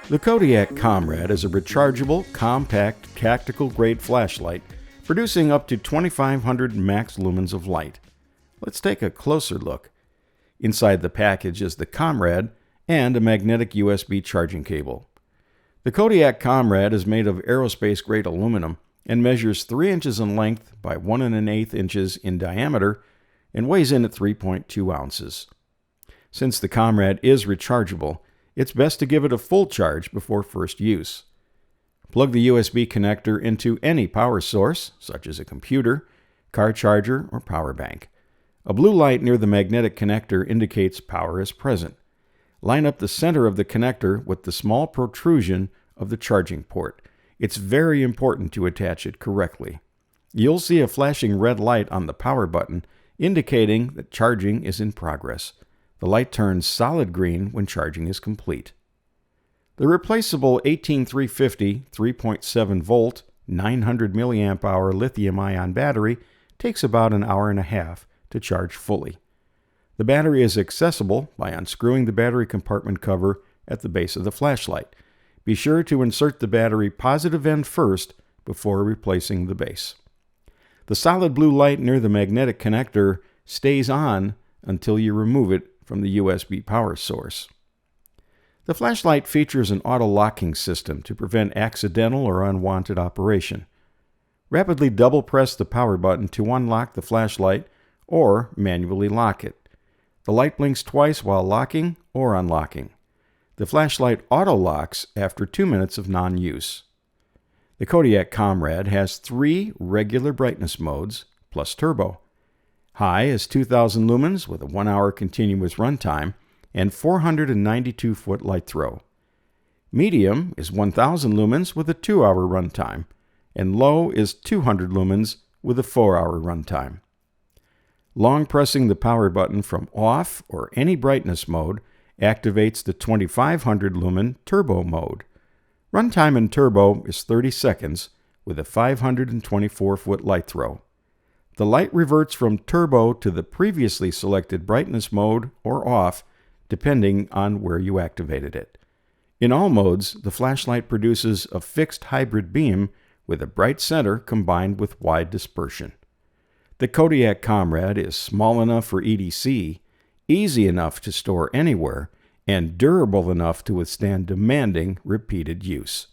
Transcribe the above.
The Kodiak Komrade is a rechargeable, compact, tactical-grade flashlight producing up to 2,500 max lumens of light. Let's take a closer look. Inside the package is the Komrade and a magnetic USB charging cable. The Kodiak Komrade is made of aerospace-grade aluminum and measures 3 inches in length by 1 1/8 inches in diameter and weighs in at 3.2 ounces. Since the Komrade is rechargeable, it's best to give it a full charge before first use. Plug the USB connector into any power source, such as a computer, car charger, or power bank. A blue light near the magnetic connector indicates power is present. Line up the center of the connector with the small protrusion of the charging port. It's very important to attach it correctly. You'll see a flashing red light on the power button indicating that charging is in progress. The light turns solid green when charging is complete. The replaceable 18350 3.7 volt 900 milliamp hour lithium-ion battery takes about an hour and a half to charge fully. The battery is accessible by unscrewing the battery compartment cover at the base of the flashlight. Be sure to insert the battery positive end first before replacing the base. The solid blue light near the magnetic connector stays on until you remove it from the USB power source. The flashlight features an auto-locking system to prevent accidental or unwanted operation. Rapidly double-press the power button to unlock the flashlight or manually lock it. The light blinks twice while locking or unlocking. The flashlight auto-locks after 2 minutes of non-use. The Kodiak Komrade has 3 regular brightness modes plus turbo. High is 2,000 lumens with a 1-hour continuous runtime and 492-foot light throw. Medium is 1,000 lumens with a 2-hour runtime, and low is 200 lumens with a 4-hour runtime. Long pressing the power button from off or any brightness mode activates the 2,500 lumen turbo mode. Runtime in turbo is 30 seconds with a 524-foot light throw. The light reverts from turbo to the previously selected brightness mode or off, depending on where you activated it. In all modes, the flashlight produces a fixed hybrid beam with a bright center combined with wide dispersion. The Kodiak Komrade is small enough for EDC, easy enough to store anywhere, and durable enough to withstand demanding repeated use.